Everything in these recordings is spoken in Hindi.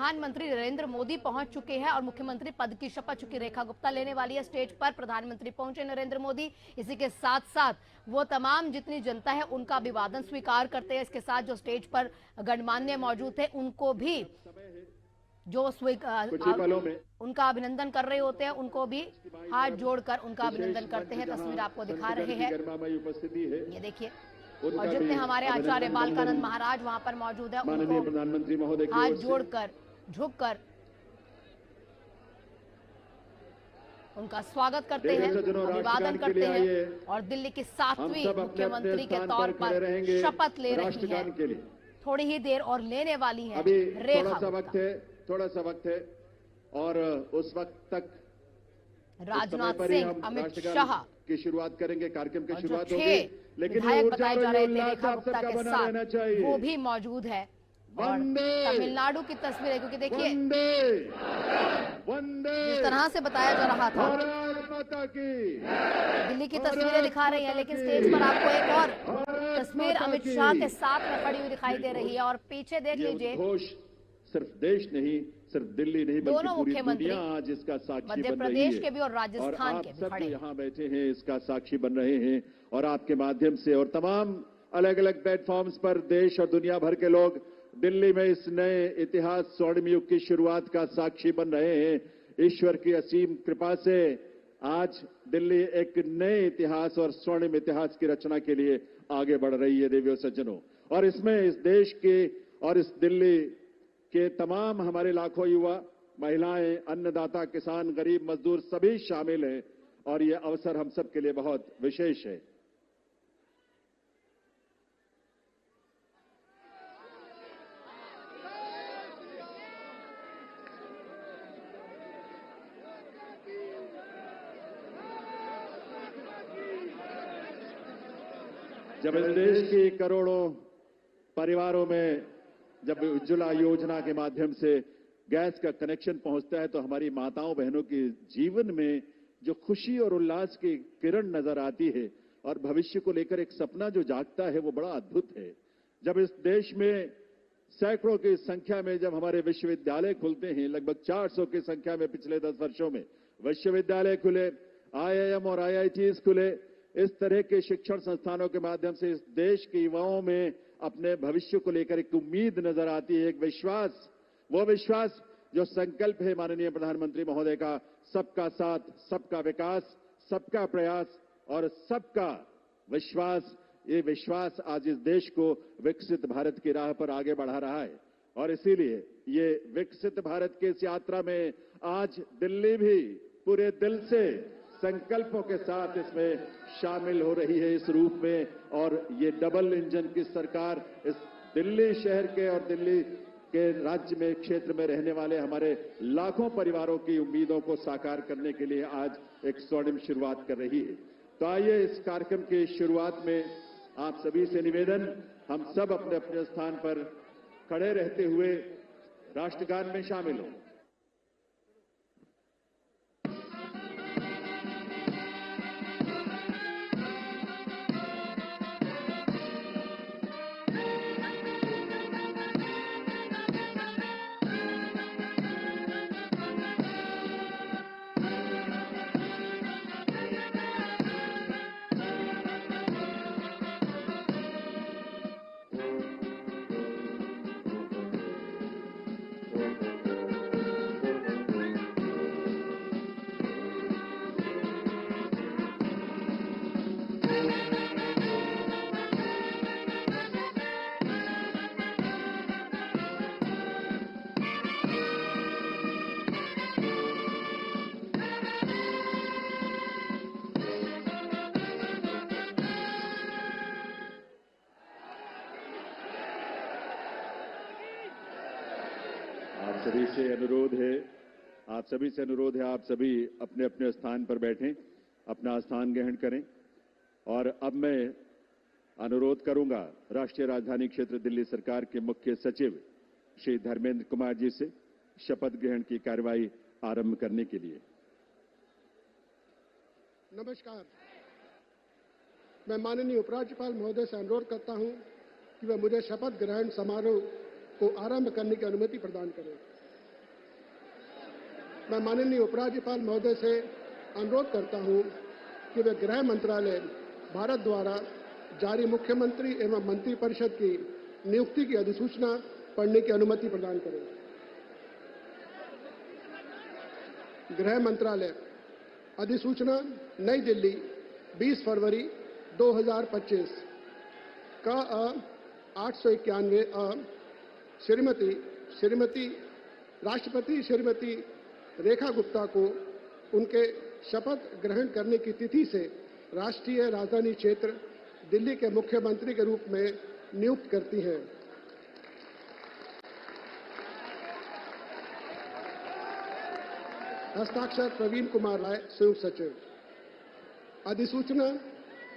प्रधानमंत्री नरेंद्र मोदी पहुंच चुके हैं और मुख्यमंत्री पद की शपथ चुकी रेखा गुप्ता लेने वाली है। स्टेज पर प्रधानमंत्री पहुंचे नरेंद्र मोदी। इसी के साथ साथ वो तमाम जितनी जनता है उनका अभिवादन स्वीकार करते हैं। इसके साथ जो स्टेज पर गणमान्य मौजूद थे उनको भी जो उनका अभिनंदन कर रहे होते हैं उनको भी हाथ जोड़कर उनका अभिनंदन करते हैं। तस्वीर आपको दिखा रहे हैं, ये देखिए। और जितने हमारे आचार्य बालकानंद महाराज वहां पर मौजूद है उनको प्रधानमंत्री महोदय हाथ जोड़कर झुककर उनका स्वागत करते हैं, अभिवादन करते हैं और दिल्ली की 7वीं मुख्यमंत्री के तौर पर शपथ ले रही है। थोड़ी ही देर और लेने वाली है रेखा। थोड़ा सा वक्त है और उस वक्त तक राजनाथ सिंह, अमित शाह की शुरुआत करेंगे, कार्यक्रम की शुरुआत होगी। लेकिन विधायक बताए जा रहे थे रेखा गुप्ता के साथ, वो भी मौजूद है। और तमिलनाडु की तस्वीर है, क्योंकि देखिए जिस तरह से बताया जा रहा था दिल्ली की तस्वीरें दिखा रही है, लेकिन स्टेज पर आपको एक और तस्वीर अमित शाह के साथ में खड़ी हुई दिखाई दे रही है। और पीछे देख लीजिए, सिर्फ देश नहीं, सिर्फ दिल्ली नहीं, बल्कि दोनों पूरी मुख्यमंत्री दुनिया आज इसका साक्षी मध्य बन रही प्रदेश है। के भी और राजस्थान के भी सब खड़े यहाँ बैठे हैं, इसका साक्षी बन रहे हैं। और आपके माध्यम से और तमाम अलग अलग प्लेटफॉर्म्स पर देश और दुनिया भर के लोग दिल्ली में इस नए इतिहास स्वर्णिम युग की शुरुआत का साक्षी बन रहे हैं। ईश्वर की असीम कृपा से आज दिल्ली एक नए इतिहास और स्वर्णिम इतिहास की रचना के लिए आगे बढ़ रही है देवियों सज्जनों। और इसमें इस देश के और इस दिल्ली के तमाम हमारे लाखों युवा, महिलाएं, अन्नदाता, किसान, गरीब, मजदूर सभी शामिल हैं और ये अवसर हम सब के लिए बहुत विशेष है। जब इस देश की करोड़ों परिवारों में जब उज्ज्वला योजना के माध्यम से गैस का कनेक्शन पहुंचता है तो हमारी माताओं बहनों के जीवन में जो खुशी और उल्लास की किरण नजर आती है और भविष्य को लेकर एक सपना जो जागता है वो बड़ा अद्भुत है। जब इस देश में सैकड़ों की संख्या में जब हमारे विश्वविद्यालय खुलते हैं, लगभग 400 की संख्या में पिछले 10 वर्षों में विश्वविद्यालय खुले, IIM और IITs खुले, इस तरह के शिक्षण संस्थानों के माध्यम से इस देश के युवाओं में अपने भविष्य को लेकर एक उम्मीद नजर आती है, एक विश्वास, वो विश्वास जो संकल्प है माननीय प्रधानमंत्री महोदय का, सबका साथ, सबका विकास, सबका प्रयास और सबका विश्वास। ये विश्वास आज इस देश को विकसित भारत की राह पर आगे बढ़ा रहा है। और इसीलिए ये विकसित भारत की इस यात्रा में आज दिल्ली भी पूरे दिल से संकल्पों के साथ इसमें शामिल हो रही है इस रूप में। और ये डबल इंजन की सरकार इस दिल्ली शहर के और दिल्ली के राज्य में, क्षेत्र में रहने वाले हमारे लाखों परिवारों की उम्मीदों को साकार करने के लिए आज एक स्वर्णिम शुरुआत कर रही है। तो आइए इस कार्यक्रम की शुरुआत में आप सभी से निवेदन, हम सब अपने अपने स्थान पर खड़े रहते हुए राष्ट्रगान में शामिल हों। आप सभी से अनुरोध है, आप सभी अपने अपने स्थान पर बैठें, अपना स्थान ग्रहण करें। और अब मैं अनुरोध करूंगा राष्ट्रीय राजधानी क्षेत्र दिल्ली सरकार के मुख्य सचिव श्री धर्मेंद्र कुमार जी से शपथ ग्रहण की कार्रवाई आरंभ करने के लिए। नमस्कार, मैं माननीय उपराज्यपाल महोदय से अनुरोध करता हूं कि वह मुझे शपथ ग्रहण समारोह को आरंभ करने की अनुमति प्रदान करें। मैं माननीय उपराज्यपाल महोदय से अनुरोध करता हूं कि वे गृह मंत्रालय भारत द्वारा जारी मुख्यमंत्री एवं मंत्रिपरिषद की नियुक्ति की अधिसूचना पढ़ने की अनुमति प्रदान करें। गृह मंत्रालय अधिसूचना नई दिल्ली 20 फरवरी 2025 का 891 श्रीमती राष्ट्रपति श्रीमती रेखा गुप्ता को उनके शपथ ग्रहण करने की तिथि से राष्ट्रीय राजधानी क्षेत्र दिल्ली के मुख्यमंत्री के रूप में नियुक्त करती है। हस्ताक्षर प्रवीण कुमार राय, संयुक्त सचिव। अधिसूचना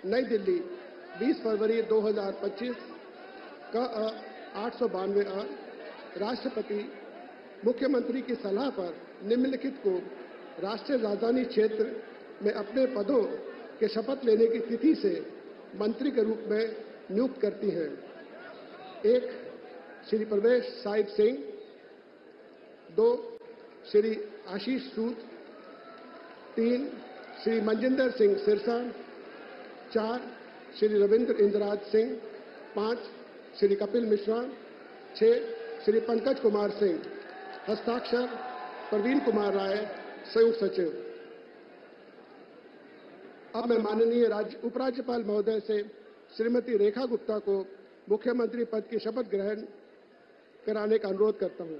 नई दिल्ली 20 फरवरी 2025 का 892 राष्ट्रपति मुख्यमंत्री की सलाह पर निम्नलिखित को राष्ट्रीय राजधानी क्षेत्र में अपने पदों के शपथ लेने की तिथि से मंत्री के रूप में नियुक्त करती है। 1 श्री प्रवेश साहिब सिंह, 2 श्री आशीष सूद, 3 श्री मनजिंदर सिंह सिरसा, 4 श्री रविंद्र इंद्रराज सिंह, 5 श्री कपिल मिश्रा, 6 श्री पंकज कुमार सिंह। हस्ताक्षर प्रवीण कुमार राय, संयुक्त सचिव। अब मैं माननीय उपराज्यपाल महोदय से श्रीमती रेखा गुप्ता को मुख्यमंत्री पद की शपथ ग्रहण कराने का अनुरोध करता हूं।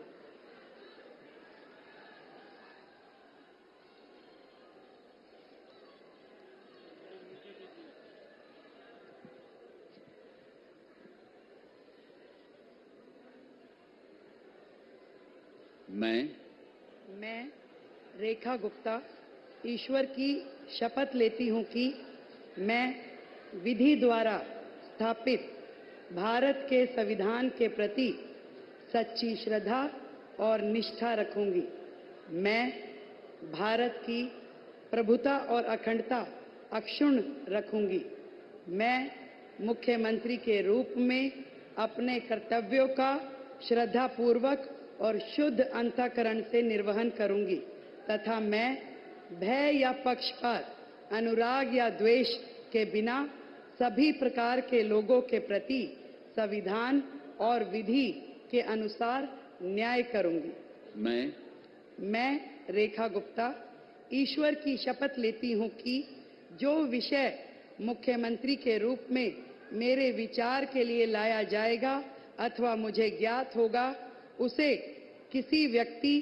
मैं रेखा गुप्ता ईश्वर की शपथ लेती हूं कि मैं विधि द्वारा स्थापित भारत के संविधान के प्रति सच्ची श्रद्धा और निष्ठा रखूंगी। मैं भारत की प्रभुता और अखंडता अक्षुण्ण रखूंगी। मैं मुख्यमंत्री के रूप में अपने कर्तव्यों का श्रद्धापूर्वक और शुद्ध अंतःकरण से निर्वहन करूंगी तथा मैं भय या पक्षपात, अनुराग या द्वेष के बिना सभी प्रकार के लोगों के प्रति संविधान और विधि के अनुसार न्याय करूंगी। मैं रेखा गुप्ता ईश्वर की शपथ लेती हूं कि जो विषय मुख्यमंत्री के रूप में मेरे विचार के लिए लाया जाएगा अथवा मुझे ज्ञात होगा, उसे किसी व्यक्ति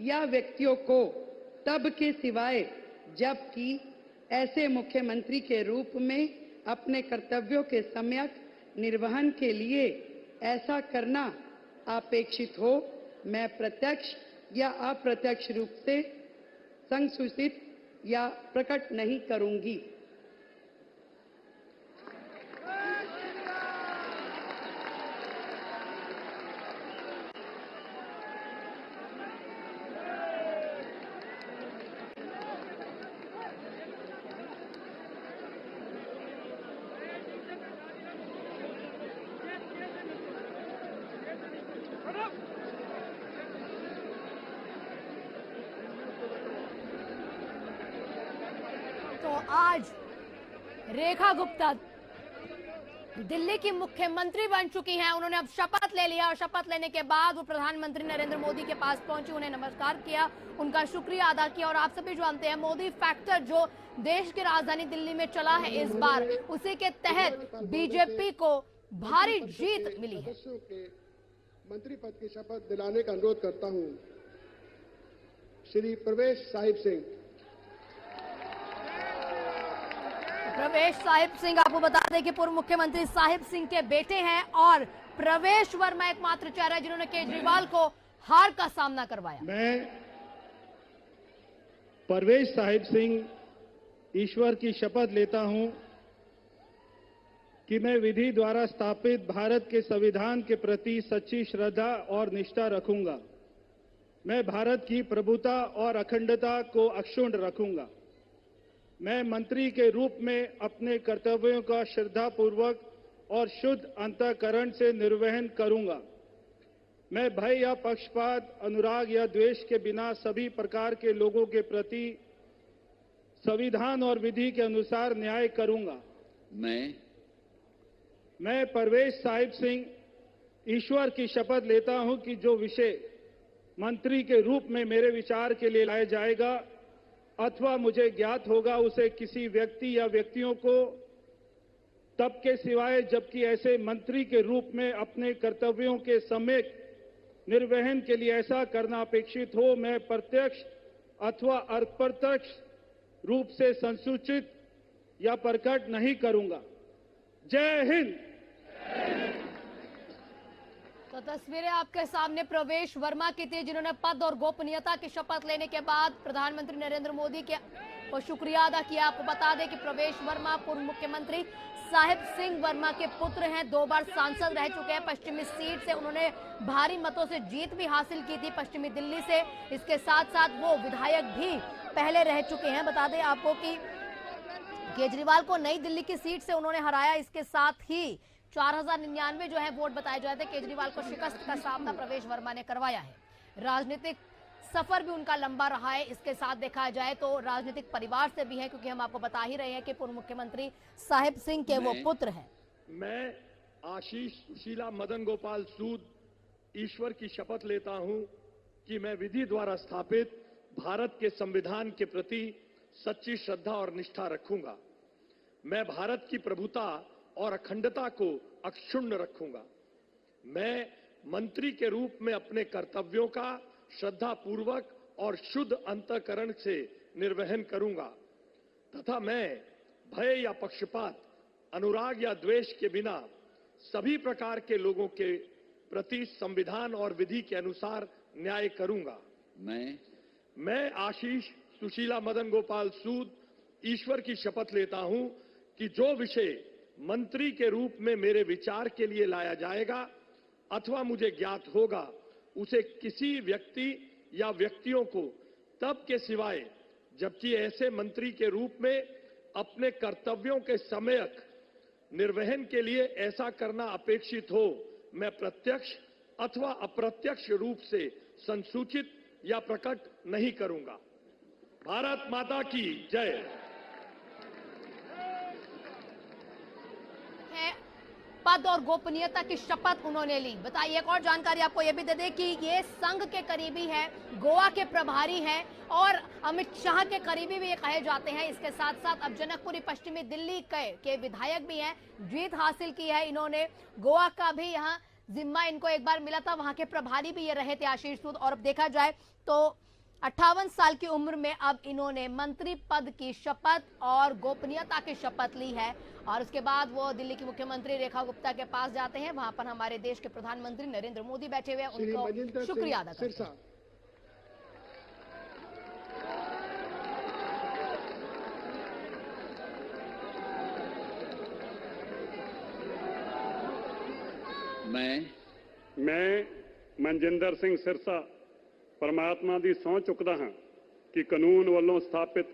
या व्यक्तियों को तब के सिवाय जबकि ऐसे मुख्यमंत्री के रूप में अपने कर्तव्यों के सम्यक निर्वहन के लिए ऐसा करना अपेक्षित हो, मैं प्रत्यक्ष या अप्रत्यक्ष रूप से संसूचित या प्रकट नहीं करूंगी। तो आज रेखा गुप्ता दिल्ली की मुख्यमंत्री बन चुकी हैं। उन्होंने अब शपथ ले लिया और शपथ लेने के बाद वो प्रधानमंत्री नरेंद्र मोदी के पास पहुंची, उन्हें नमस्कार किया, उनका शुक्रिया अदा किया। और आप सभी जानते हैं मोदी फैक्टर जो देश की राजधानी दिल्ली में चला है इस बार, उसी के तहत बीजेपी को भारी जीत मिली है। सदस्यों के मंत्री पद की शपथ दिलाने का अनुरोध करता हूं। श्री प्रवेश साहिब सिंह। प्रवेश साहिब सिंह, आपको बता दें कि पूर्व मुख्यमंत्री साहिब सिंह के बेटे हैं और प्रवेश वर्मा एकमात्र चेहरा जिन्होंने केजरीवाल को हार का सामना करवाया। मैं प्रवेश साहिब सिंह ईश्वर की शपथ लेता हूं कि मैं विधि द्वारा स्थापित भारत के संविधान के प्रति सच्ची श्रद्धा और निष्ठा रखूंगा। मैं भारत की प्रभुता और अखंडता को अक्षुण्ण रखूंगा। मैं मंत्री के रूप में अपने कर्तव्यों का श्रद्धापूर्वक और शुद्ध अंतःकरण से निर्वहन करूंगा। मैं भय या पक्षपात, अनुराग या द्वेष के बिना सभी प्रकार के लोगों के प्रति संविधान और विधि के अनुसार न्याय करूंगा। मैं परवेश साहिब सिंह ईश्वर की शपथ लेता हूं कि जो विषय मंत्री के रूप में मेरे विचार के लिए लाया जाएगा अथवा मुझे ज्ञात होगा, उसे किसी व्यक्ति या व्यक्तियों को तब के सिवाय जबकि ऐसे मंत्री के रूप में अपने कर्तव्यों के सम्यक निर्वहन के लिए ऐसा करना अपेक्षित हो, मैं प्रत्यक्ष अथवा अप्रत्यक्ष रूप से संसूचित या प्रकट नहीं करूंगा। जय हिंद। तो तस्वीरें आपके सामने प्रवेश वर्मा की थी, जिन्होंने पद और गोपनीयता की शपथ लेने के बाद प्रधानमंत्री नरेंद्र मोदी के को शुक्रिया अदा किया। आपको बता दें कि प्रवेश वर्मा पूर्व मुख्यमंत्री साहिब सिंह वर्मा के पुत्र हैं, 2 बार सांसद रह चुके हैं। पश्चिमी सीट से उन्होंने भारी मतों से जीत भी हासिल की थी पश्चिमी दिल्ली से। इसके साथ साथ वो विधायक भी पहले रह चुके हैं। बता दें आपको कि केजरीवाल को नई दिल्ली की सीट से उन्होंने हराया। इसके साथ ही 4099 जो है वोट बताए जाते हैं। केजरीवाल को शिकस्त का सामना प्रवेश वर्मा ने करवाया है। राजनीतिक सफर भी उनका लंबा रहा है। इसके साथ देखा जाए तो राजनीतिक परिवार से भी है, क्योंकि हम आपको बता ही रहे हैं कि पूर्व मुख्यमंत्री साहिब सिंह के वो पुत्र हैं। मैं आशीष सुशीला मदन गोपाल सूद ईश्वर की शपथ लेता हूं कि मैं विधि द्वारा स्थापित भारत के संविधान के प्रति सच्ची श्रद्धा और निष्ठा रखूंगा। मैं भारत की प्रभुता और अखंडता को अक्षुण्ण रखूंगा। मैं मंत्री के रूप में अपने कर्तव्यों का श्रद्धापूर्वक और शुद्ध अंतःकरण से निर्वहन करूंगा तथा मैं भय या पक्षपात, अनुराग या द्वेष के बिना सभी प्रकार के लोगों के प्रति संविधान और विधि के अनुसार न्याय करूंगा। मैं आशीष सुशीला मदन गोपाल सूद ईश्वर की शपथ लेता हूं कि जो विषय मंत्री के रूप में मेरे विचार के लिए लाया जाएगा अथवा मुझे ज्ञात होगा, उसे किसी व्यक्ति या व्यक्तियों को तब के सिवाय जबकि ऐसे मंत्री के रूप में अपने कर्तव्यों के सम्यक निर्वहन के लिए ऐसा करना अपेक्षित हो, मैं प्रत्यक्ष अथवा अप्रत्यक्ष रूप से संसूचित या प्रकट नहीं करूंगा। भारत माता की जय। पद और गोपनीयता की शपथ उन्होंने ली। बताइए, एक और जानकारी आपको यह भी दे दें कि ये संघ के करीबी है, गोवा के प्रभारी हैं और अमित शाह के करीबी भी ये कहे जाते हैं। इसके साथ साथ अब जनकपुरी पश्चिमी दिल्ली के विधायक भी हैं, जीत हासिल की है इन्होंने। गोवा का भी यहाँ जिम्मा इनको एक बार मिला था, वहां के प्रभारी भी ये रहे थे आशीष सूद। और अब देखा जाए तो 58 साल की उम्र में अब इन्होंने मंत्री पद की शपथ और गोपनीयता की शपथ ली है। और उसके बाद वो दिल्ली की मुख्यमंत्री रेखा गुप्ता के पास जाते हैं। वहां पर हमारे देश के प्रधानमंत्री नरेंद्र मोदी बैठे हुए हैं, उनको शुक्रिया अदा करते हैं। मैं मनजिंदर सिंह सिरसा परमात्मा ਦੀ ਸਹੁੰ ਚੁੱਕਦਾ ਹਾਂ ਕਿ ਕਾਨੂੰਨ ਵੱਲੋਂ ਸਥਾਪਿਤ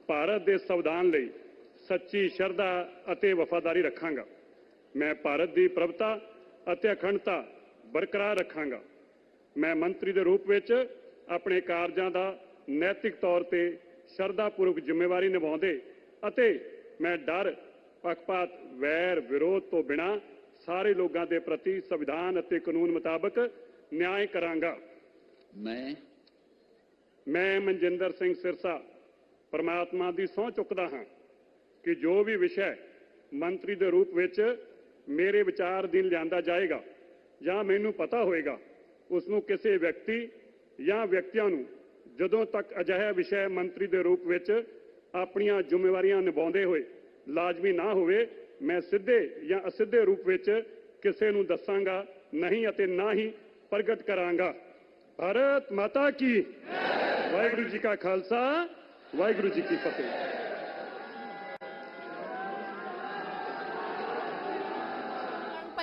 ਭਾਰਤ ਦੇ ਸੰਵਿਧਾਨ ਲਈ ਸੱਚੀ ਸ਼ਰਧਾ ਅਤੇ ਵਫਾਦਾਰੀ ਰੱਖਾਂਗਾ। ਮੈਂ ਭਾਰਤ ਦੀ ਪ੍ਰਭੁਤਾ ਅਤੇ ਅਖੰਡਤਾ ਬਰਕਰਾਰ ਰੱਖਾਂਗਾ। ਮੈਂ ਮੰਤਰੀ ਦੇ ਰੂਪ ਵਿੱਚ ਆਪਣੇ ਕਾਰਜਾਂ ਦਾ ਨੈਤਿਕ ਤੌਰ ਤੇ ਸ਼ਰਧਾਪੂਰਵਕ ਜ਼ਿੰਮੇਵਾਰੀ ਨਿਭਾਉਂਦੇ ਅਤੇ ਮੈਂ ਡਰ, ਪੱਖਪਾਤ, ਵੈਰ, ਵਿਰੋਧ ਤੋਂ ਬਿਨਾਂ ਸਾਰੇ ਲੋਕਾਂ ਦੇ ਪ੍ਰਤੀ ਸੰਵਿਧਾਨ ਅਤੇ ਕਾਨੂੰਨ ਮੁਤਾਬਕ ਨਿਆਂ ਕਰਾਂਗਾ। ਮੈਂ ਮਨਜਿੰਦਰ ਸਿੰਘ ਸਿਰਸਾ ਪਰਮਾਤਮਾ ਦੀ ਸਹੁੰ ਚੁੱਕਦਾ ਹਾਂ ਕਿ ਜੋ ਵੀ ਵਿਸ਼ਾ ਮੰਤਰੀ ਦੇ ਰੂਪ ਵਿੱਚ ਮੇਰੇ ਵਿਚਾਰ ਅਧੀਨ ਲਿਆਂਦਾ ਜਾਏਗਾ ਜਾਂ ਮੈਨੂੰ ਪਤਾ ਹੋਏਗਾ, ਉਸ ਨੂੰ ਕਿਸੇ ਵਿਅਕਤੀ ਜਾਂ ਵਿਅਕਤੀਆਂ ਨੂੰ ਜਦੋਂ ਤੱਕ ਅਜਿਹਾ ਵਿਸ਼ਾ ਮੰਤਰੀ ਦੇ ਰੂਪ ਵਿੱਚ ਆਪਣੀਆਂ ਜ਼ਿੰਮੇਵਾਰੀਆਂ ਨਿਭਾਉਂਦੇ ਹੋਏ ਲਾਜ਼ਮੀ ਨਾ ਹੋਵੇ, ਮੈਂ ਸਿੱਧੇ ਜਾਂ ਅਸਿੱਧੇ ਰੂਪ ਵਿੱਚ ਕਿਸੇ ਨੂੰ ਦੱਸਾਂਗਾ ਨਹੀਂ ਅਤੇ ਨਾ ਹੀ ਪ੍ਰਗਟ ਕਰਾਂਗਾ। भारत माता की वाहिगुरु जी का खालसा, वाहिगुरु जी की फतेह।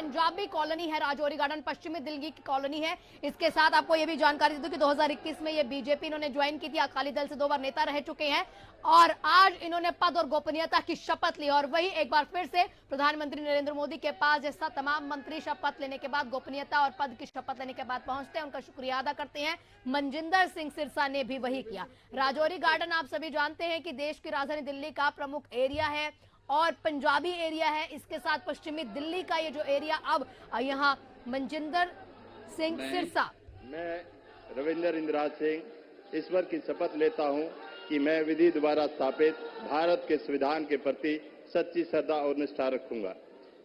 पंजाबी कॉलोनी है राजौरी गार्डन, पश्चिमी दिल्ली की कॉलोनी है। इसके साथ आपको यह भी जानकारी दे दूं कि 2021 में ये बीजेपी इन्होंने ज्वाइन की थी, अकाली दल से 2 बार नेता रह चुके हैं और आज इन्होंने पद और गोपनीयता की शपथ ली। और वही एक बार फिर से प्रधानमंत्री नरेंद्र मोदी के पास जैसा तमाम मंत्री शपथ लेने के बाद, गोपनीयता और पद की शपथ लेने के बाद पहुंचते हैं, उनका शुक्रिया अदा करते हैं। मनजिंदर सिंह सिरसा ने भी वही किया। राजौरी गार्डन आप सभी जानते हैं कि देश की राजधानी दिल्ली का प्रमुख एरिया है और पंजाबी एरिया है। इसके साथ पश्चिमी दिल्ली का ये जो एरिया, अब यहाँ मनजिंदर सिंह सिरसा। मैं रविंदर इंद्राज सिंह ईश्वर की शपथ लेता हूं कि मैं विधि द्वारा स्थापित भारत के संविधान के प्रति सच्ची श्रद्धा और निष्ठा रखूंगा।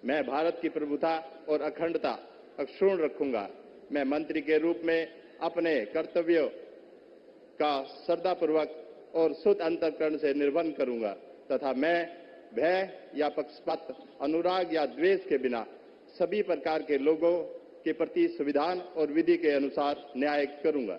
मैं भारत की प्रभुता और अखंडता अक्षुण्ण रखूंगा। मैं मंत्री के रूप में अपने कर्तव्यों का श्रद्धापूर्वक और शुद्ध अंतःकरण से निर्वहन करूंगा तथा मैं भय या पक्षपात, अनुराग या द्वेष के बिना सभी प्रकार के लोगों के प्रति संविधान और विधि के अनुसार न्याय करूंगा।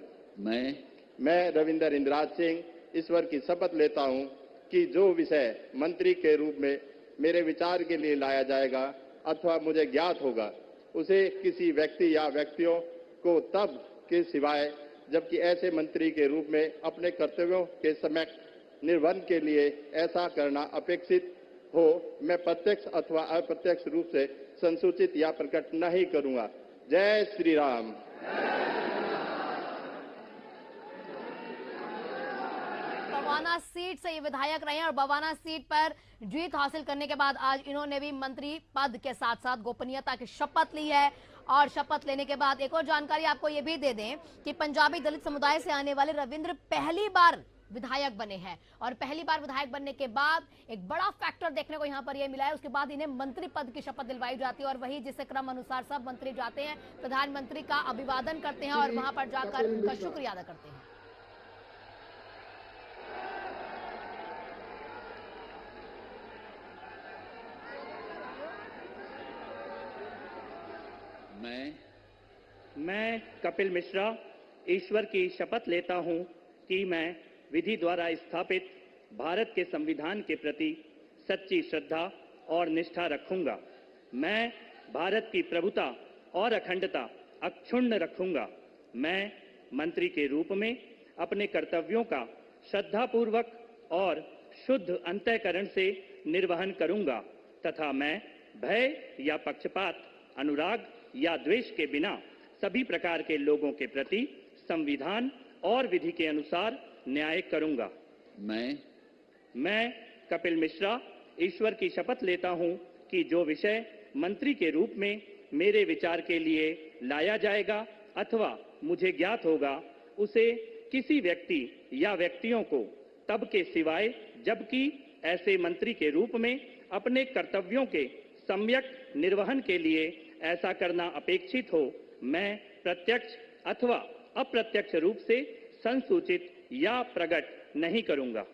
मैं रविंदर इंद्राज सिंह ईश्वर की शपथ लेता हूं कि जो विषय मंत्री के रूप में मेरे विचार के लिए लाया जाएगा अथवा मुझे ज्ञात होगा, उसे किसी व्यक्ति या व्यक्तियों को तब के सिवाय जबकि ऐसे मंत्री के रूप में अपने कर्तव्यों के सम्यक निर्वहन के लिए ऐसा करना अपेक्षित हो, मैं प्रत्यक्ष अथवा अप्रत्यक्ष रूप से संसूचित या प्रकट नहीं करूंगा। जय श्री राम। बवाना सीट से ये विधायक रहे हैं और बवाना सीट पर जीत हासिल करने के बाद आज इन्होंने भी मंत्री पद के साथ साथ गोपनीयता की शपथ ली है। और शपथ लेने के बाद एक और जानकारी आपको ये भी दे दें कि पंजाबी दलित समुदाय से आने वाले रविंद्र पहली बार विधायक बने हैं और पहली बार विधायक बनने के बाद एक बड़ा फैक्टर देखने को यहां पर यह मिला है। उसके बाद इन्हें मंत्री पद की शपथ दिलवाई जाती है और वही जिसे क्रम अनुसार सब मंत्री जाते हैं, प्रधानमंत्री का अभिवादन करते हैं और वहां पर जाकर उनका शुक्रिया अदा करते हैं। मैं कपिल मिश्रा ईश्वर की शपथ लेता हूं कि मैं विधि द्वारा स्थापित भारत के संविधान के प्रति सच्ची श्रद्धा और निष्ठा रखूंगा। मैं भारत की प्रभुता और अखंडता अक्षुण्ण रखूंगा। मैं मंत्री के रूप में अपने कर्तव्यों का श्रद्धापूर्वक और शुद्ध अंतःकरण से निर्वहन करूंगा तथा मैं भय या पक्षपात, अनुराग या द्वेष के बिना सभी प्रकार के लोगों के प्रति संविधान और विधि के अनुसार न्याय करूंगा। मैं कपिल मिश्रा ईश्वर की शपथ लेता हूं कि जो विषय मंत्री के रूप में मेरे विचार के लिए लाया जाएगा अथवा मुझे ज्ञात होगा, उसे किसी व्यक्ति या व्यक्तियों को तब के सिवाय जबकि ऐसे मंत्री के रूप में अपने कर्तव्यों के सम्यक निर्वहन के लिए ऐसा करना अपेक्षित हो, मैं प्रत्यक्ष अथवा अप्रत्यक्ष रूप से संसूचित या प्रकट नहीं करूंगा। तो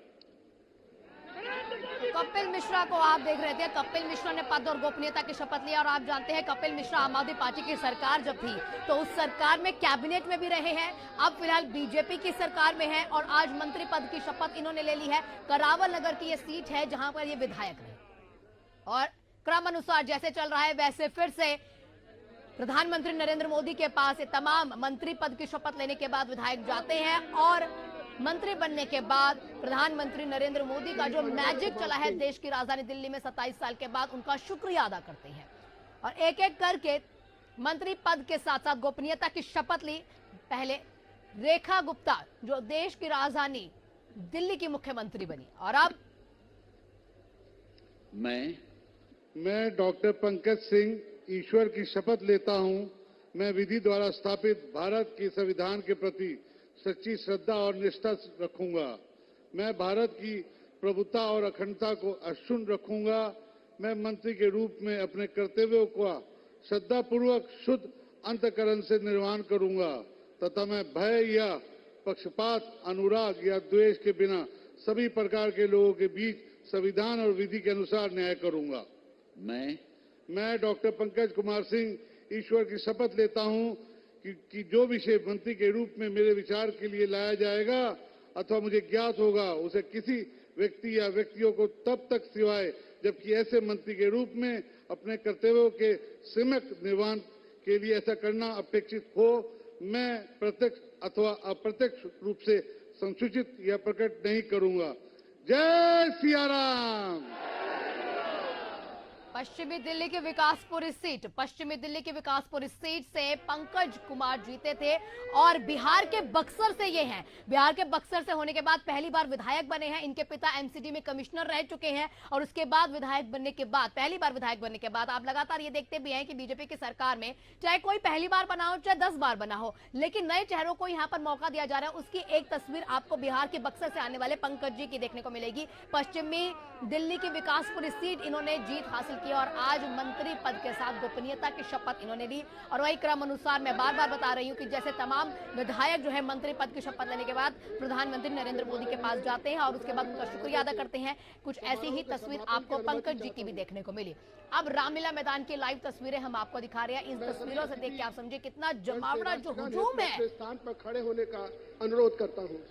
कपिल मिश्रा को आप देख रहे थे। कपिल मिश्रा ने पद और गोपनीयता की शपथ लिया और आप जानते हैं कपिल मिश्रा आम आदमी पार्टी की सरकार जब थी तो उस सरकार में कैबिनेट में भी रहे हैं। अब फिलहाल बीजेपी की सरकार में है और आज मंत्री पद की शपथ इन्होंने ले ली है। करावल नगर की ये सीट है जहां पर ये विधायक रहे और क्रम अनुसार जैसे चल रहा है वैसे फिर से प्रधानमंत्री नरेंद्र मोदी के पास ये तमाम मंत्री पद की शपथ लेने के बाद विधायक जाते हैं और मंत्री बनने के बाद प्रधानमंत्री नरेंद्र मोदी का जो मैजिक चला है देश की राजधानी दिल्ली में 27 साल के बाद, उनका शुक्रिया अदा करते हैं और एक एक करके मंत्री पद के साथ साथ गोपनीयता की शपथ ली। पहले रेखा गुप्ता जो देश की राजधानी दिल्ली की मुख्यमंत्री बनी और अब मैं डॉक्टर पंकज सिंह ईश्वर की शपथ लेता हूं। मैं विधि द्वारा स्थापित भारत के संविधान के प्रति सच्ची श्रद्धा और निष्ठा रखूंगा। मैं भारत की प्रभुता और अखंडता को अक्षुण्ण रखूंगा। मैं मंत्री के रूप में अपने कर्तव्यों का श्रद्धापूर्वक शुद्ध अंतःकरण से निर्वहन करूंगा तथा मैं भय या पक्षपात, अनुराग या द्वेष के बिना सभी प्रकार के लोगों के बीच संविधान और विधि के अनुसार न्याय करूंगा। मैं डॉक्टर पंकज कुमार सिंह ईश्वर की शपथ लेता हूं कि जो विषय मंत्री के रूप में मेरे विचार के लिए लाया जाएगा अथवा मुझे ज्ञात होगा, उसे किसी व्यक्ति या व्यक्तियों को तब तक सिवाय जबकि ऐसे मंत्री के रूप में अपने कर्तव्यों के सम्यक निर्वहन के लिए ऐसा करना अपेक्षित हो, मैं प्रत्यक्ष अथवा अप्रत्यक्ष रूप से संसूचित या प्रकट नहीं करूंगा। जय सिया राम। पश्चिमी दिल्ली की विकासपुर सीट, पश्चिमी दिल्ली की विकासपुर सीट से पंकज कुमार जीते थे और बिहार के बक्सर से ये हैं। बिहार के बक्सर से होने के बाद पहली बार विधायक बने हैं। इनके पिता एमसीडी में कमिश्नर रह चुके हैं और उसके बाद विधायक बनने के बाद, पहली बार विधायक बनने के बाद आप लगातार ये देखते भी हैं कि बीजेपी की सरकार में चाहे कोई पहली बार बना हो चाहे 10 बार बना हो, लेकिन नए चेहरों को यहाँ पर मौका दिया जा रहा है। उसकी एक तस्वीर आपको बिहार के बक्सर से आने वाले पंकज जी की देखने को मिलेगी। पश्चिमी दिल्ली की विकासपुर सीट इन्होंने जीत हासिल की और आज मंत्री पद के साथ गोपनीयता की शपथ इन्होंने ली। और वही क्रम अनुसार मैं बार बार बता रही हूं कि जैसे तमाम विधायक जो है मंत्री पद की शपथ लेने के बाद प्रधानमंत्री नरेंद्र मोदी के पास जाते हैं और उसके बाद उनका शुक्रिया अदा करते हैं, कुछ ऐसी ही तस्वीर आपको पंकज जी की भी देखने को मिली। अब रामलीला मैदान की लाइव तस्वीरें हम आपको दिखा रहे हैं। इन तस्वीरों से देख के आप समझे कितना जमावड़ा जो हुजूम है। स्थान पर खड़े होने का अनुरोध करता हूं।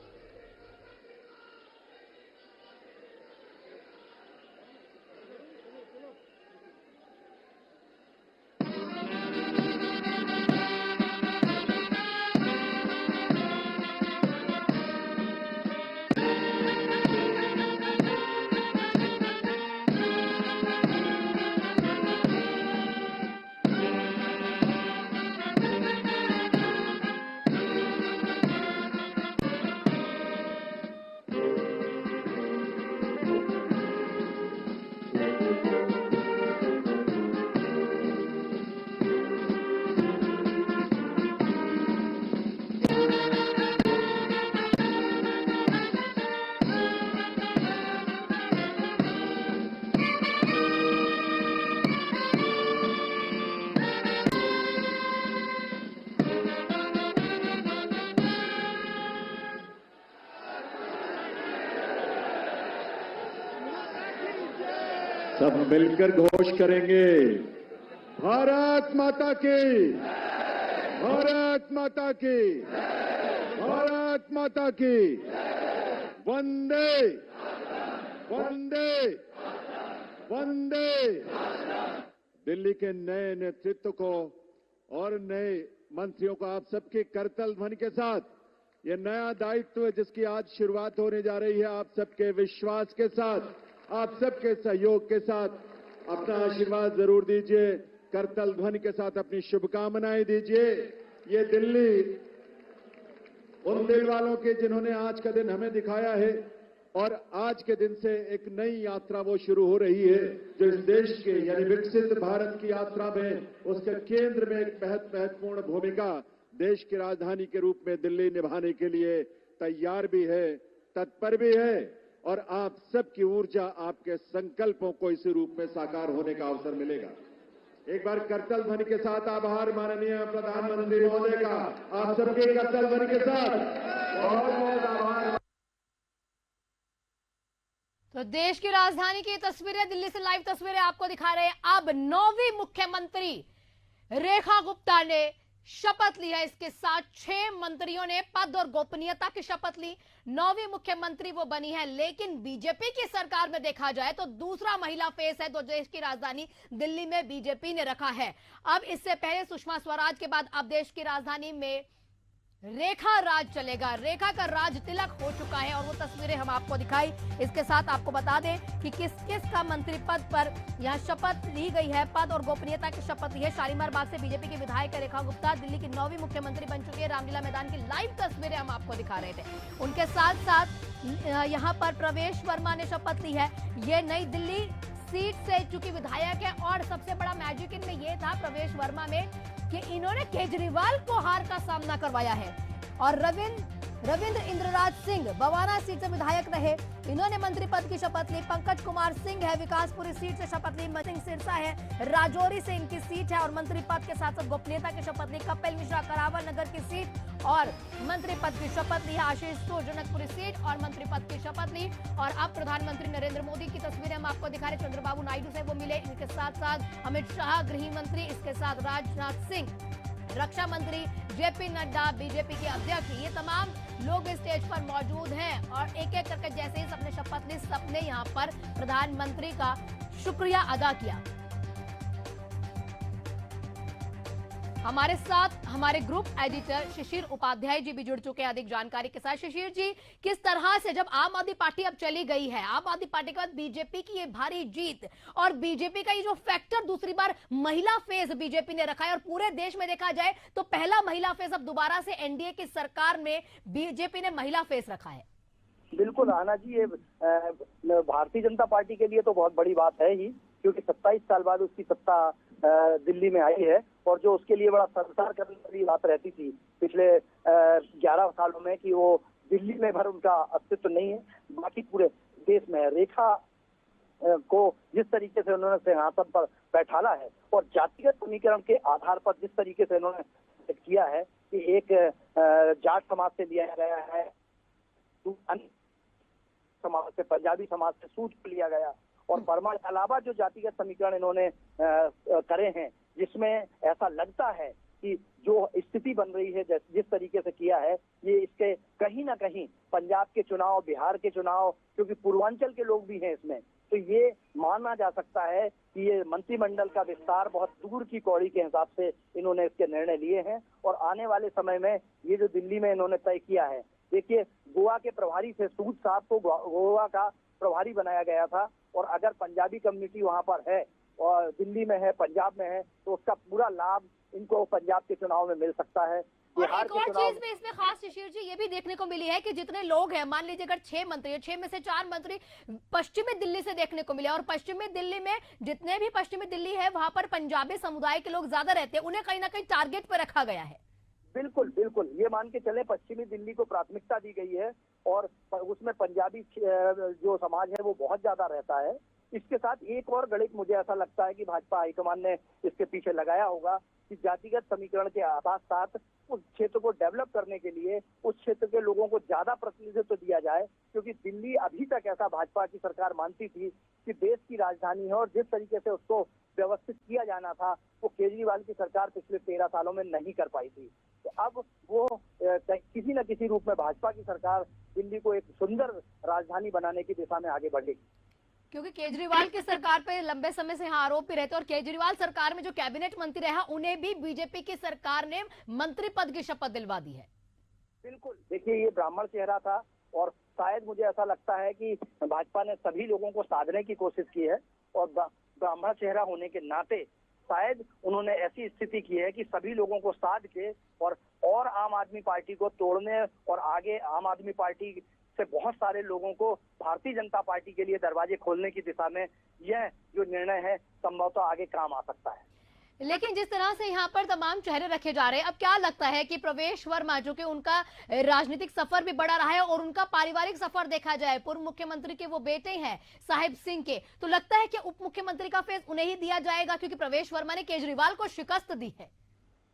सब मिलकर घोष करेंगे, भारत माता की, भारत माता की, भारत माता की, वंदे वंदे वंदे। दिल्ली के नए नेतृत्व को और नए मंत्रियों को आप सबके करतल ध्वनि के साथ ये नया दायित्व जिसकी आज शुरुआत होने जा रही है, आप सबके विश्वास के साथ, आप सबके सहयोग के साथ अपना आशीर्वाद जरूर दीजिए। करतल ध्वनि के साथ अपनी शुभकामनाएं दीजिए। ये दिल्ली उन दिल वालों के जिन्होंने आज का दिन हमें दिखाया है और आज के दिन से एक नई यात्रा वो शुरू हो रही है जो इस देश के यानी विकसित भारत की यात्रा में उसके केंद्र में एक महत्वपूर्ण भूमिका देश की राजधानी के रूप में दिल्ली निभाने के लिए तैयार भी है, तत्पर भी है और आप सबकी ऊर्जा, आपके संकल्पों को इसी रूप में साकार होने का अवसर मिलेगा। एक बार करतल ध्वनि के साथ आभार माननीय प्रधानमंत्री महोदय का, आप सबके करतल ध्वनि के साथ बहुत बहुत आभार। तो देश की राजधानी की तस्वीरें, दिल्ली से लाइव तस्वीरें आपको दिखा रहे हैं। अब 9वीं मुख्यमंत्री रेखा गुप्ता ने शपथ ली है। इसके साथ 6 मंत्रियों ने पद और गोपनीयता की शपथ ली। 9वीं मुख्यमंत्री वो बनी है, लेकिन बीजेपी की सरकार में देखा जाए तो दूसरा महिला फेस है तो देश की राजधानी दिल्ली में बीजेपी ने रखा है। अब इससे पहले सुषमा स्वराज के बाद अब देश की राजधानी में रेखा राज चलेगा। रेखा का राज तिलक हो चुका है और वो तस्वीरें हम आपको दिखाई। इसके साथ आपको बता दें कि किस किस का मंत्री पद पर यहां शपथ ली गई है। पद और गोपनीयता की शपथ ली है। शालीमार बाग से बीजेपी की विधायक रेखा गुप्ता दिल्ली की 9वीं मुख्यमंत्री बन चुकी है। रामलीला मैदान की लाइव तस्वीरें हम आपको दिखा रहे थे। उनके साथ साथ यहाँ पर प्रवेश वर्मा ने शपथ ली है। ये नई दिल्ली सीट से चूंकि विधायक है और सबसे बड़ा मैजिक इनमें यह था प्रवेश वर्मा में कि इन्होंने केजरीवाल को हार का सामना करवाया है। और रविंद्र इंद्रराज सिंह बवाना सीट से विधायक रहे, इन्होंने मंत्री पद की शपथ ली। पंकज कुमार सिंह है विकासपुरी सीट से शपथ ली। मसिंह सिरसा है राजौरी से इनकी सीट है और मंत्री पद के साथ साथ गोपनीयता की शपथ ली। कपिल मिश्रा करावल नगर की सीट और मंत्री पद की शपथ ली। आशीष सूर जनकपुरी सीट और मंत्री पद की शपथ ली। और अब प्रधानमंत्री नरेंद्र मोदी की तस्वीरें हम आपको दिखा रहे। चंद्रबाबू नायडू से वो मिले। इनके साथ साथ अमित शाह गृह मंत्री, इसके साथ राजनाथ सिंह रक्षा मंत्री, जेपी नड्डा बीजेपी के अध्यक्ष, ये तमाम लोग इस स्टेज पर मौजूद हैं और एक एक करके जैसे ही सबने शपथ ली, सबने यहाँ पर प्रधानमंत्री का शुक्रिया अदा किया। हमारे साथ हमारे ग्रुप एडिटर शिशिर उपाध्याय जी भी जुड़ चुके हैं अधिक जानकारी के साथ। शिशिर जी, किस तरह से जब आम आदमी पार्टी अब चली गई है, आम आदमी पार्टी के बाद बीजेपी की ये भारी जीत और बीजेपी का ये जो फैक्टर दूसरी बार महिला फेज बीजेपी ने रखा है और पूरे देश में देखा जाए तो पहला महिला फेज अब दोबारा से एनडीए की सरकार में बीजेपी ने महिला फेज रखा है। बिल्कुल आना जी, ये भारतीय जनता पार्टी के लिए तो बहुत बड़ी बात है ही, क्योंकि 27 साल बाद उसकी सत्ता दिल्ली में आई है और जो उसके लिए बड़ा संसार करने वाली बात रहती थी पिछले 11 सालों में कि वो दिल्ली में भर उनका अस्तित्व नहीं है, बाकी पूरे देश में है। रेखा को जिस तरीके से उन्होंने सिंहासन पर बैठाला है और जातिगत समीकरण के आधार पर जिस तरीके से उन्होंने किया है कि एक जाट समाज से लिया गया है, अन्य समाज से, पंजाबी समाज से सूद को लिया गया और वर्मा के अलावा जो जातिगत समीकरण इन्होंने करे हैं, जिसमें ऐसा लगता है कि जो स्थिति बन रही है जिस तरीके से किया है, ये इसके कहीं ना कहीं पंजाब के चुनाव, बिहार के चुनाव, क्योंकि पूर्वांचल के लोग भी हैं इसमें, तो ये माना जा सकता है कि ये मंत्रिमंडल का विस्तार बहुत दूर की कौड़ी के हिसाब से इन्होंने इसके निर्णय लिए हैं और आने वाले समय में ये जो दिल्ली में इन्होंने तय किया है, देखिए गोवा के प्रभारी से सूद साहब को गोवा का प्रभारी बनाया गया था और अगर पंजाबी कम्युनिटी वहां पर है और दिल्ली में है, पंजाब में है, तो उसका पूरा लाभ इनको पंजाब के चुनाव में मिल सकता है। और एक और चीज में इसमें खास शिशिर जी ये भी देखने को मिली है कि जितने लोग हैं, मान लीजिए अगर 6 मंत्री है, 6 में से 4 मंत्री पश्चिमी दिल्ली से देखने को मिले और पश्चिमी दिल्ली में जितने भी पश्चिमी दिल्ली है वहां पर पंजाबी समुदाय के लोग ज्यादा रहते हैं, उन्हें कहीं ना कहीं टारगेट पर रखा गया है। बिल्कुल बिल्कुल, ये मान के चले पश्चिमी दिल्ली को प्राथमिकता दी गई है और उसमें पंजाबी जो समाज है वो बहुत ज्यादा रहता है। इसके साथ एक और गणित मुझे ऐसा लगता है कि भाजपा हाईकमान ने इसके पीछे लगाया होगा कि जातिगत समीकरण के साथ साथ उस क्षेत्र को डेवलप करने के लिए उस क्षेत्र के लोगों को ज्यादा प्रतिनिधित्व दिया जाए, क्योंकि दिल्ली अभी तक ऐसा भाजपा की सरकार मानती थी कि देश की राजधानी है और जिस तरीके से उसको व्यवस्थित किया जाना था वो केजरीवाल की सरकार पिछले 13 सालों में नहीं कर पाई थी। तो अब वो किसी न किसी रूप में भाजपा की सरकार दिल्ली को एक सुंदर राजधानी बनाने की दिशा में आगे बढ़ेगी, क्योंकि केजरीवाल की सरकार पे लंबे समय से यहाँ आरोप भी रहते और केजरीवाल सरकार में जो कैबिनेट मंत्री रहा उन्हें भी बीजेपी की सरकार ने मंत्री पद की शपथ दिलवा दी है। बिल्कुल, देखिए ये ब्राह्मण चेहरा था और शायद मुझे ऐसा लगता है कि भाजपा ने सभी लोगों को साधने की कोशिश की है और ब्राह्मण चेहरा होने के नाते शायद उन्होंने ऐसी स्थिति की है कि सभी लोगों को साध के और आम आदमी पार्टी को तोड़ने और आगे आम आदमी पार्टी से बहुत सारे लोगों को भारतीय जनता पार्टी के लिए दरवाजे खोलने की दिशा में यह जो निर्णय है संभवतः आगे काम आ सकता है। लेकिन जिस तरह से यहाँ पर तमाम चेहरे रखे जा रहे हैं, अब क्या लगता है कि प्रवेश वर्मा जो कि उनका राजनीतिक सफर भी बड़ा रहा है और उनका पारिवारिक सफर देखा जाए, पूर्व मुख्यमंत्री के वो बेटे हैं साहिब सिंह के, तो लगता है कि उप मुख्यमंत्री का फेस उन्हें ही दिया जाएगा क्योंकि प्रवेश वर्मा ने केजरीवाल को शिकस्त दी है।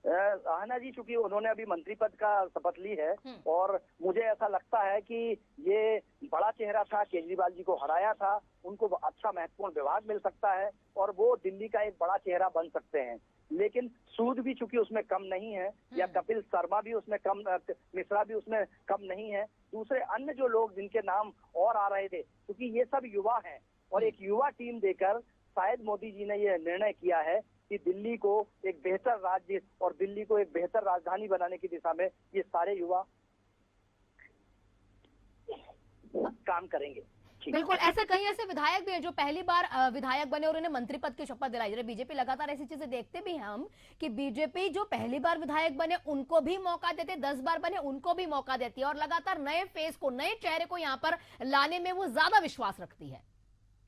आहना जी, चूंकि उन्होंने अभी मंत्री पद का शपथ ली है और मुझे ऐसा लगता है कि ये बड़ा चेहरा था, केजरीवाल जी को हराया था, उनको अच्छा महत्वपूर्ण विभाग मिल सकता है और वो दिल्ली का एक बड़ा चेहरा बन सकते हैं। लेकिन सूद भी चूंकि उसमें कम नहीं है या कपिल शर्मा भी उसमें कम, मिश्रा भी उसमें कम नहीं है, दूसरे अन्य जो लोग जिनके नाम और आ रहे थे, क्योंकि ये सब युवा हैं और एक युवा टीम देकर शायद मोदी जी ने ये निर्णय किया है कि दिल्ली को एक बेहतर राज्य और दिल्ली को एक बेहतर राजधानी बनाने की दिशा में ये सारे युवा काम करेंगे। बिल्कुल, ऐसे कई ऐसे विधायक भी हैं जो पहली बार विधायक बने और उन्हें मंत्री पद की शपथ दिलाई। बीजेपी लगातार ऐसी चीजें देखते भी हैं हम कि बीजेपी जो पहली बार विधायक बने उनको भी मौका देते, 10 बार बने उनको भी मौका देती है और लगातार नए फेस को, नए चेहरे को यहाँ पर लाने में वो ज्यादा विश्वास रखती है।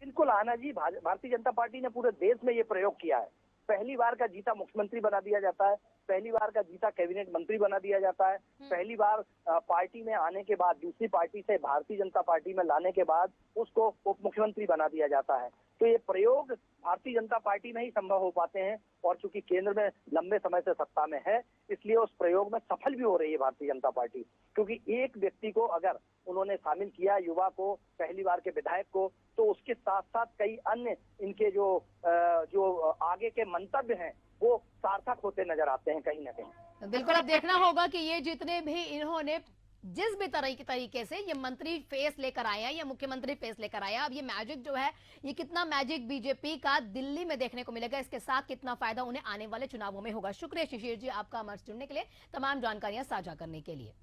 बिल्कुल आना जी, भारतीय जनता पार्टी ने पूरे देश में ये प्रयोग किया है। पहली बार का जीता मुख्यमंत्री बना दिया जाता है, पहली बार का जीता कैबिनेट मंत्री बना दिया जाता है, पहली बार पार्टी में आने के बाद, दूसरी पार्टी से भारतीय जनता पार्टी में लाने के बाद उसको उप मुख्यमंत्री बना दिया जाता है। तो ये प्रयोग भारतीय जनता पार्टी में ही संभव हो पाते हैं और चूंकि केंद्र में लंबे समय से सत्ता में है, इसलिए उस प्रयोग में सफल भी हो रही है भारतीय जनता पार्टी। क्योंकि एक व्यक्ति को अगर उन्होंने शामिल किया, युवा को, पहली बार के विधायक को, तो उसके साथ साथ कई अन्य इनके जो आगे के मंतव्य हैं वो सार्थक होते नजर आते हैं कहीं ना कहीं। बिल्कुल, अब देखना होगा कि ये जितने भी इन्होंने जिस भी तरीके से ये मंत्री फेस लेकर आया या मुख्यमंत्री फेस लेकर आया, अब ये मैजिक जो है, ये कितना मैजिक बीजेपी का दिल्ली में देखने को मिलेगा, इसके साथ कितना फायदा उन्हें आने वाले चुनावों में होगा। शुक्रिया शिशिर जी आपका हमारे जुड़ने के लिए, तमाम जानकारियां साझा करने के लिए।